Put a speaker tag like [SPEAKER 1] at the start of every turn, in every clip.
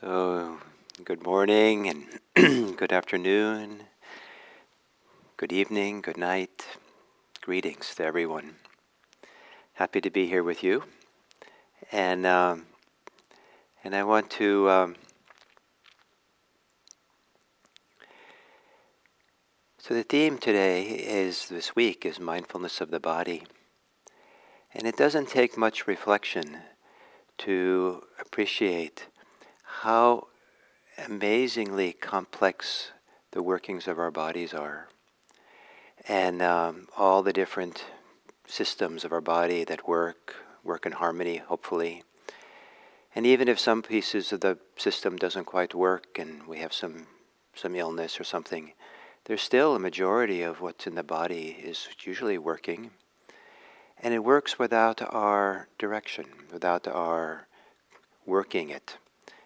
[SPEAKER 1] So, good morning and good afternoon, good evening, good night. Greetings to everyone. Happy to be here with you. And and I want to so the theme today this week is mindfulness of the body. And it doesn't take much reflection to appreciate how amazingly complex the workings of our bodies are. And all the different systems of our body that work in harmony, hopefully. And even if some pieces of the system doesn't quite work and we have some illness or something, there's still a majority of what's in the body is usually working. And it works without our direction, without our working it.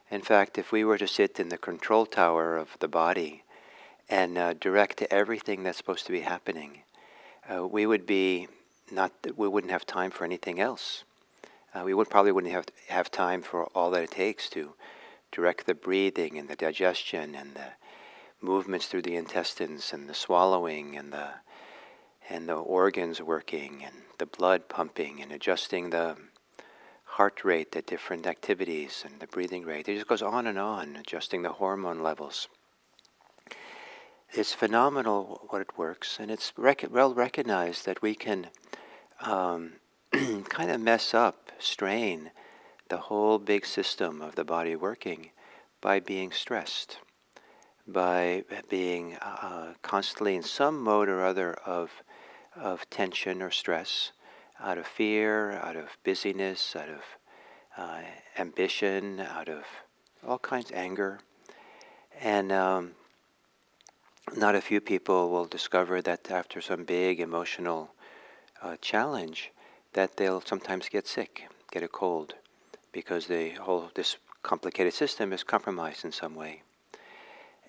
[SPEAKER 1] In fact, if we were to sit in the control tower of the body and direct everything that's supposed to be happening, we wouldn't have time for anything else. We probably wouldn't have time for all that it takes to direct the breathing and the digestion and the movements through the intestines and the swallowing and the organs working and the blood pumping and adjusting the heart rate at different activities and the breathing rate. It just goes on, adjusting the hormone levels. It's phenomenal what it works, and it's well recognized that we can kind of mess up, strain the whole big system of the body working by being stressed, by being constantly in some mode or other of tension or stress, out of fear, out of busyness, out of ambition, out of all kinds of anger. And not a few people will discover that after some big emotional challenge, that they'll sometimes get sick, get a cold, because this complicated system is compromised in some way.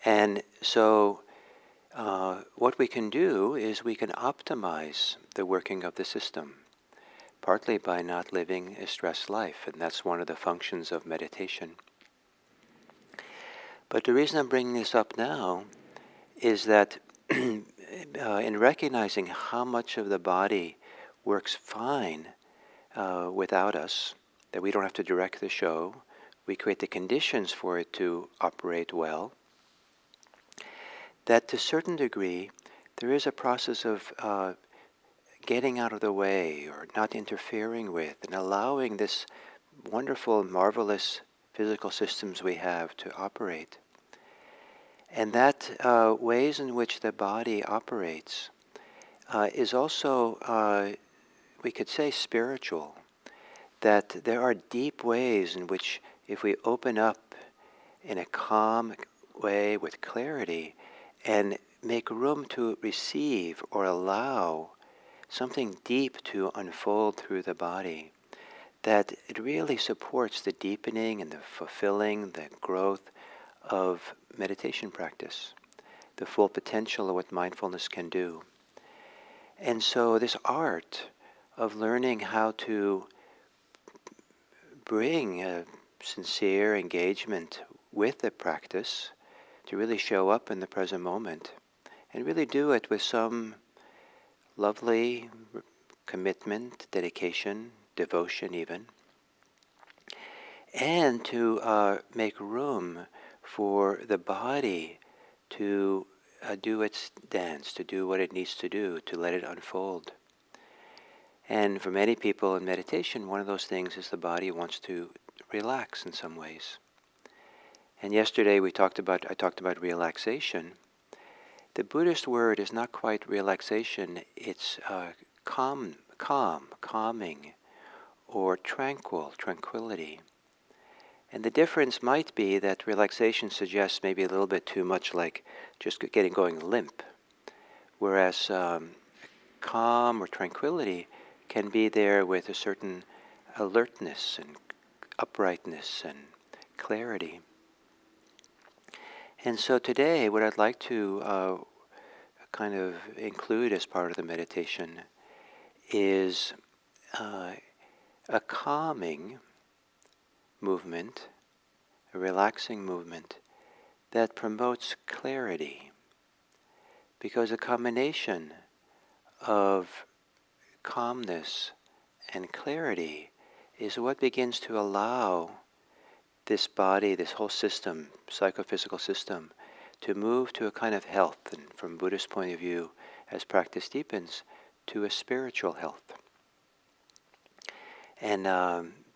[SPEAKER 1] And so what we can do is we can optimize the working of the system, partly by not living a stressed life, and that's one of the functions of meditation. But the reason I'm bringing this up now is that in recognizing how much of the body works fine without us, that we don't have to direct the show, we create the conditions for it to operate well, that to a certain degree there is a process of getting out of the way or not interfering with and allowing this wonderful, marvelous physical systems we have to operate. And that ways in which the body operates is also, we could say, spiritual. That there are deep ways in which if we open up in a calm way with clarity and make room to receive or allow something deep to unfold through the body, that it really supports the deepening and the fulfilling, the growth of meditation practice, the full potential of what mindfulness can do. And so this art of learning how to bring a sincere engagement with the practice, to really show up in the present moment, and really do it with some lovely commitment, dedication, devotion even, and to make room for the body to do its dance, to do what it needs to do, to let it unfold. And for many people in meditation, one of those things is the body wants to relax in some ways. And yesterday I talked about relaxation. The Buddhist word is not quite relaxation, it's calming, or tranquility. And the difference might be that relaxation suggests maybe a little bit too much like just going limp, whereas calm or tranquility can be there with a certain alertness and uprightness and clarity. And so today what I'd like to kind of include as part of the meditation is a calming movement, a relaxing movement that promotes clarity. Because a combination of calmness and clarity is what begins to allow this body, this whole system, psychophysical system, to move to a kind of health, and from Buddhist point of view, as practice deepens, to a spiritual health. And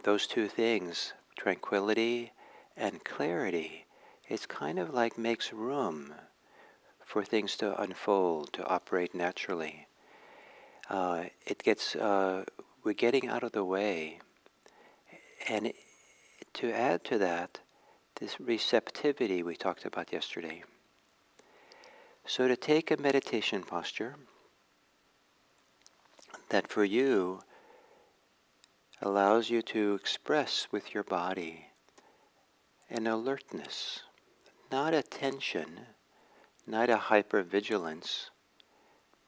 [SPEAKER 1] those two things, tranquility and clarity, it's kind of like makes room for things to unfold, to operate naturally. We're getting out of the way. And to add to that, this receptivity we talked about yesterday. So to take a meditation posture that for you allows you to express with your body an alertness, not a tension, not a hypervigilance,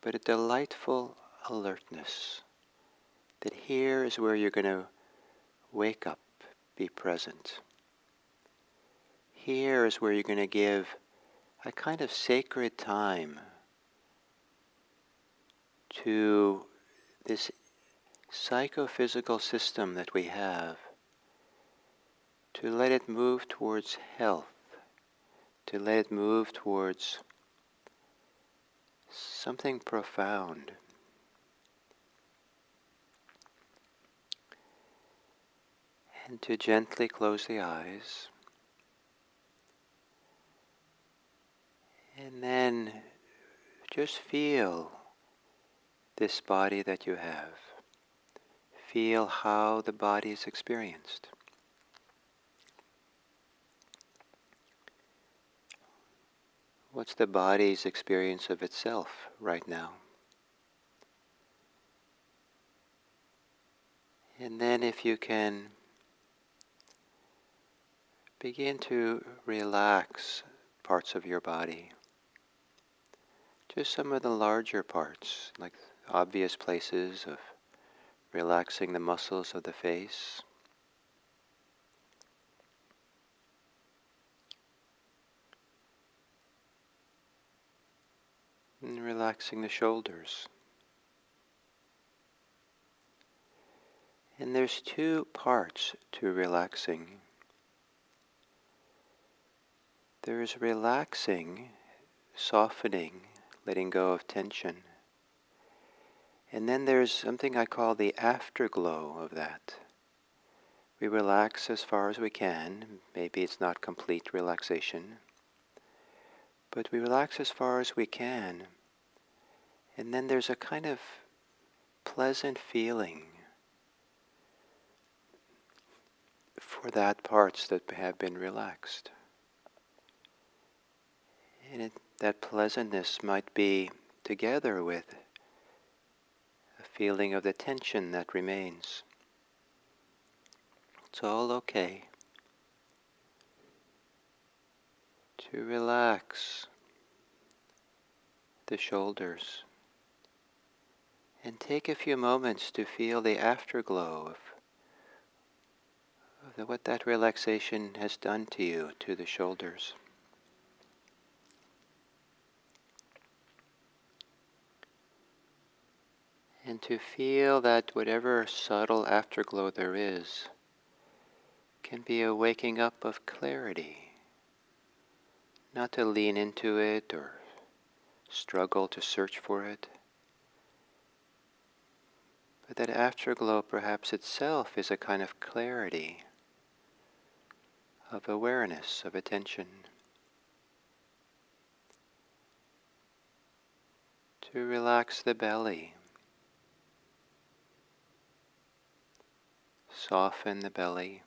[SPEAKER 1] but a delightful alertness. That here is where you're going to wake up, be present. Here is where you're going to give a kind of sacred time to this psychophysical system that we have, to let it move towards health, to let it move towards something profound. And to gently close the eyes. And then just feel this body that you have. Feel how the body is experienced. What's the body's experience of itself right now? And then if you can begin to relax parts of your body. Just some of the larger parts, like obvious places of relaxing the muscles of the face. And relaxing the shoulders. And there's two parts to relaxing. There's relaxing, softening, letting go of tension. And then there's something I call the afterglow of that. We relax as far as we can. Maybe it's not complete relaxation. But we relax as far as we can. And then there's a kind of pleasant feeling for that parts that have been relaxed. And that pleasantness might be together with a feeling of the tension that remains. It's all okay to relax the shoulders and take a few moments to feel the afterglow of what that relaxation has done to you, to the shoulders. And to feel that whatever subtle afterglow there is can be a waking up of clarity. Not to lean into it or struggle to search for it. But that afterglow perhaps itself is a kind of clarity, of awareness, of attention. To relax the belly. Soften the belly.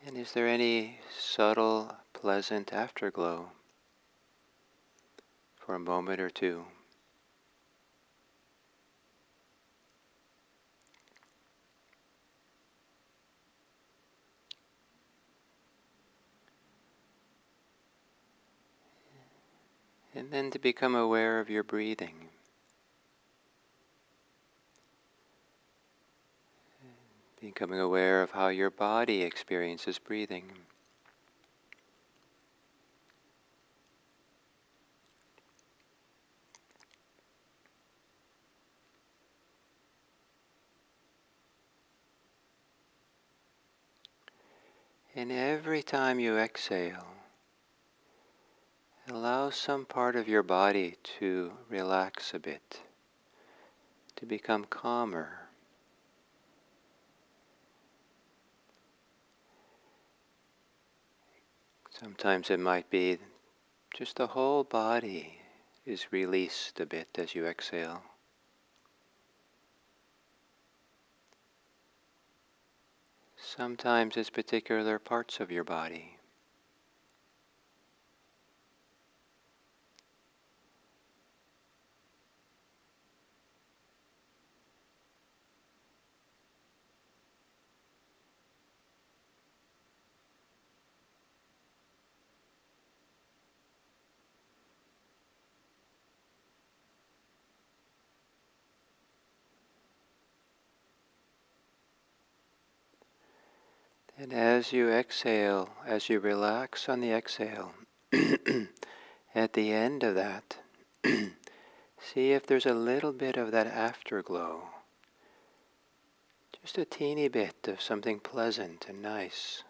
[SPEAKER 1] And is there any subtle, pleasant afterglow for a moment or two? And then to become aware of your breathing. Becoming aware of how your body experiences breathing. And every time you exhale, allow some part of your body to relax a bit, to become calmer. Sometimes it might be just the whole body is released a bit as you exhale. Sometimes it's particular parts of your body. And as you exhale, as you relax on the exhale, at the end of that, see if there's a little bit of that afterglow. Just a teeny bit of something pleasant and nice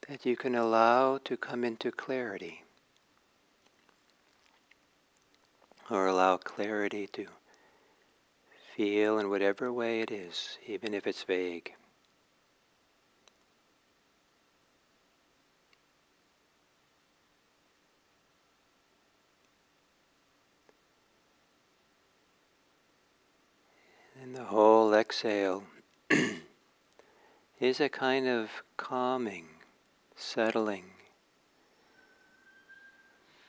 [SPEAKER 1] that you can allow to come into clarity. Or allow clarity to feel in whatever way it is, even if it's vague. And the whole exhale is a kind of calming, settling,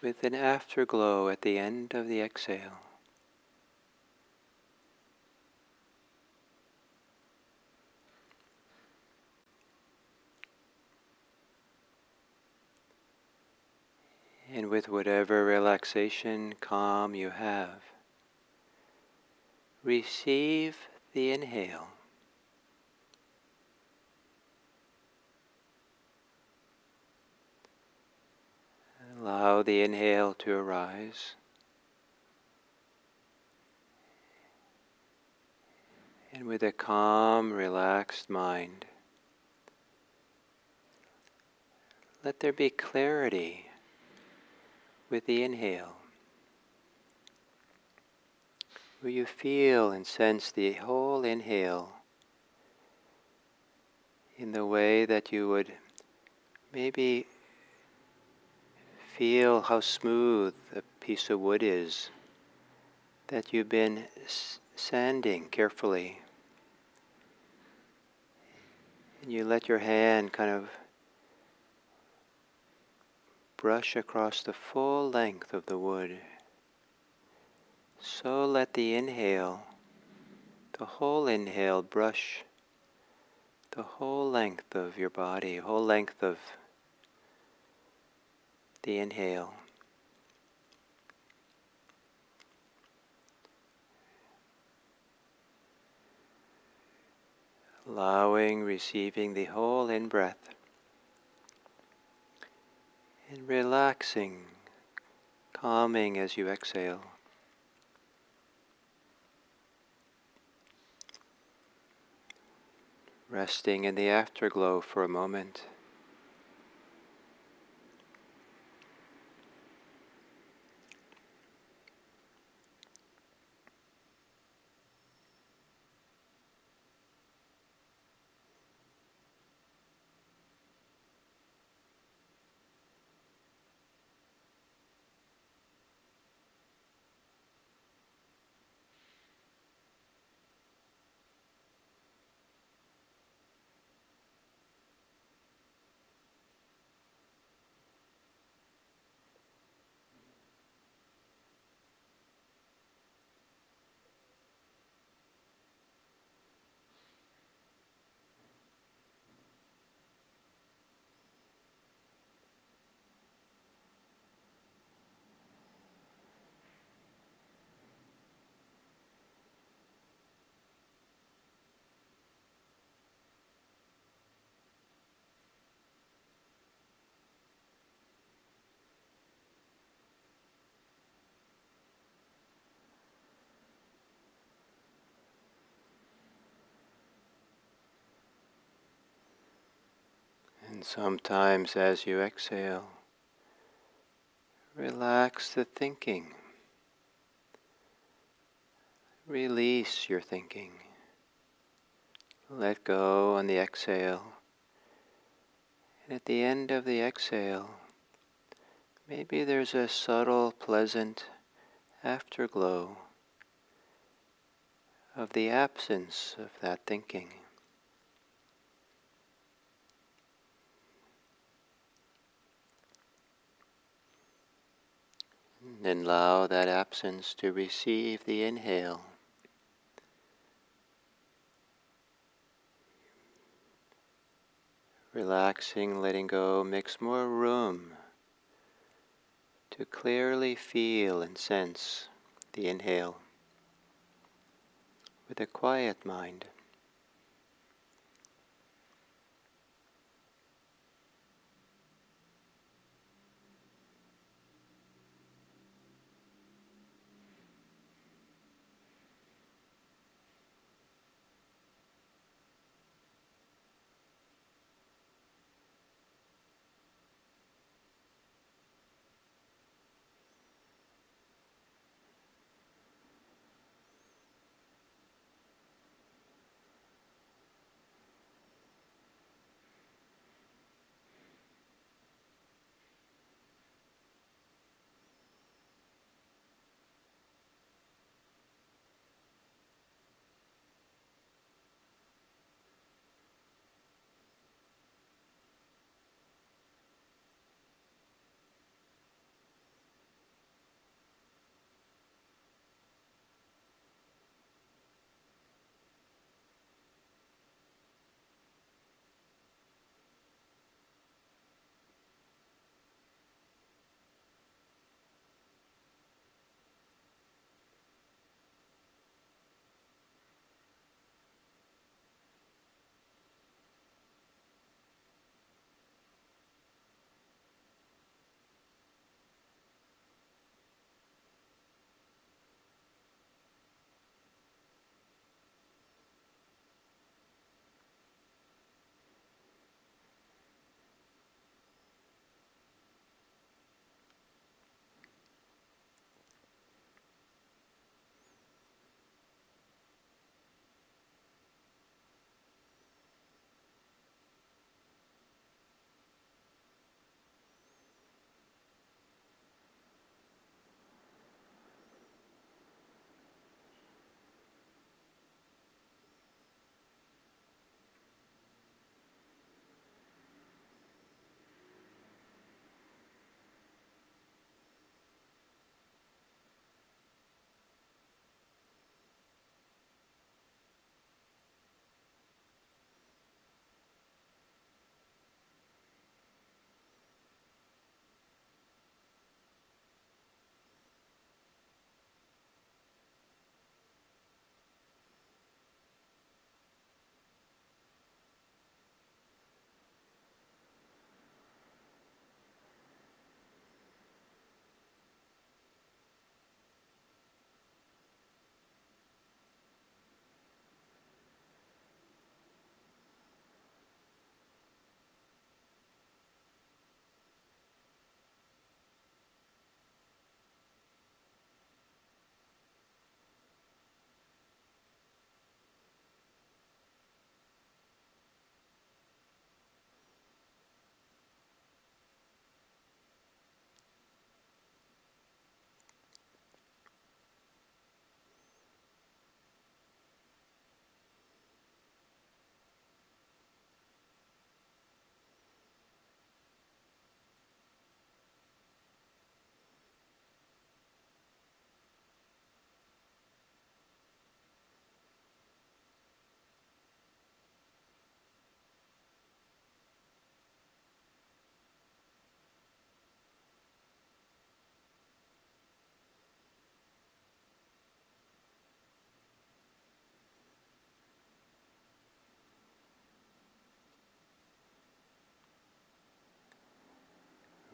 [SPEAKER 1] with an afterglow at the end of the exhale. And with whatever relaxation, calm you have, receive the inhale. Allow the inhale to arise. And with a calm, relaxed mind, let there be clarity with the inhale, where you feel and sense the whole inhale in the way that you would maybe feel how smooth a piece of wood is that you've been sanding carefully. And you let your hand kind of brush across the full length of the wood. So let the inhale, the whole inhale, brush the whole length of your body, whole length of the inhale. Allowing, receiving the whole in-breath. And relaxing, calming as you exhale. Resting in the afterglow for a moment. Sometimes as you exhale, relax the thinking. Release your thinking. Let go on the exhale. And at the end of the exhale, maybe there's a subtle, pleasant afterglow of the absence of that thinking. And allow that absence to receive the inhale. Relaxing, letting go makes more room to clearly feel and sense the inhale with a quiet mind.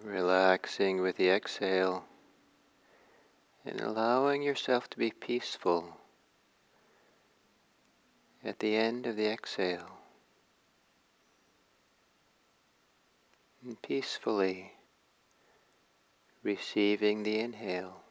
[SPEAKER 1] Relaxing with the exhale and allowing yourself to be peaceful at the end of the exhale. and peacefully receiving the inhale.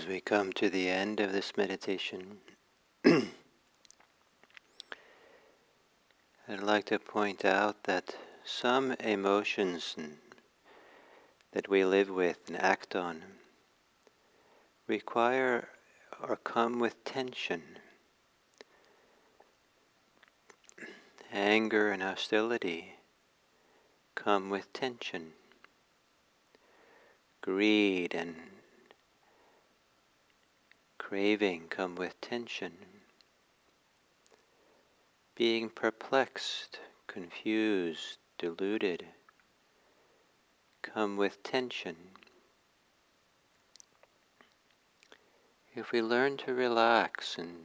[SPEAKER 1] we come to the end of this meditation, I'd like to point out that some emotions that we live with and act on require or come with tension. Anger and hostility come with tension. Greed and craving come with tension. Being perplexed, confused, deluded come with tension. If we learn to relax and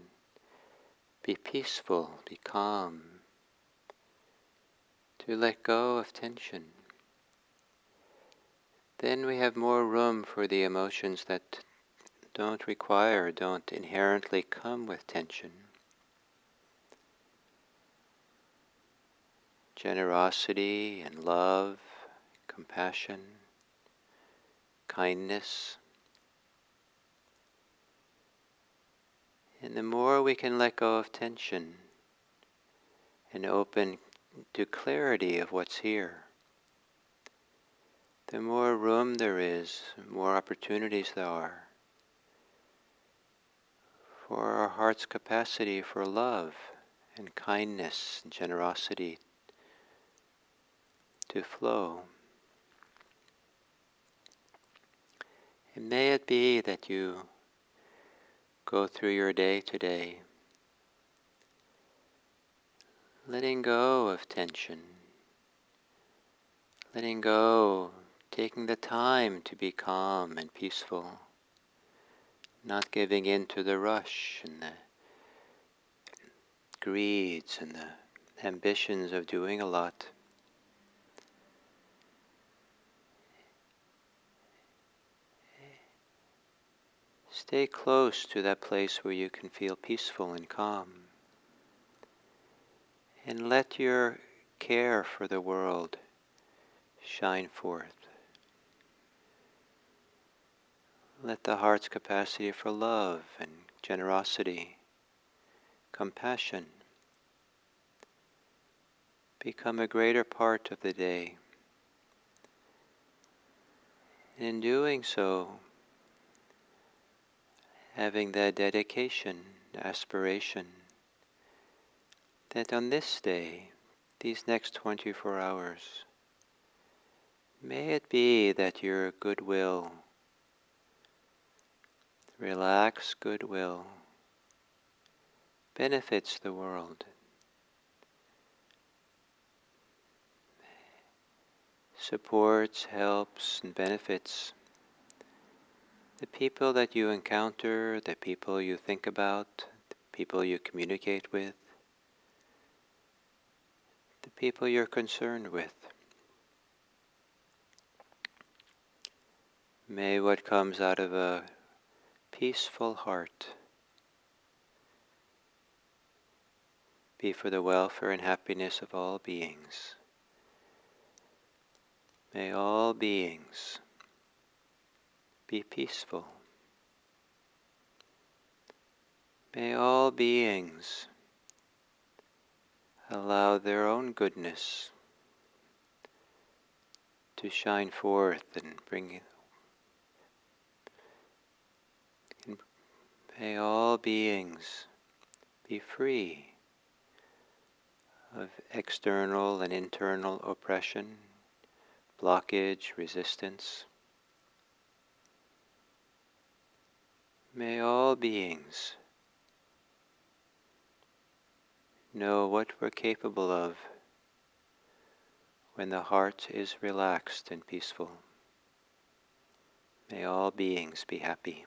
[SPEAKER 1] be peaceful, be calm, to let go of tension, then we have more room for the emotions that don't inherently come with tension. Generosity and love, compassion, kindness. And the more we can let go of tension and open to clarity of what's here, the more room there is, more opportunities there are for our heart's capacity for love and kindness and generosity to flow. And may it be that you go through your day today letting go of tension, letting go, taking the time to be calm and peaceful, not giving in to the rush and the greeds and the ambitions of doing a lot. Stay close to that place where you can feel peaceful and calm. And let your care for the world shine forth. Let the heart's capacity for love and generosity, compassion, become a greater part of the day. And in doing so, having that dedication, aspiration, that on this day, these next 24 hours, may it be that your goodwill, relaxed goodwill, benefits the world, supports, helps, and benefits the people that you encounter, the people you think about, the people you communicate with, the people you're concerned with. May what comes out of a peaceful heart be for the welfare and happiness of all beings. May all beings be peaceful. May all beings allow their own goodness to shine forth and may all beings be free of external and internal oppression, blockage, resistance. May all beings know what we're capable of when the heart is relaxed and peaceful. May all beings be happy.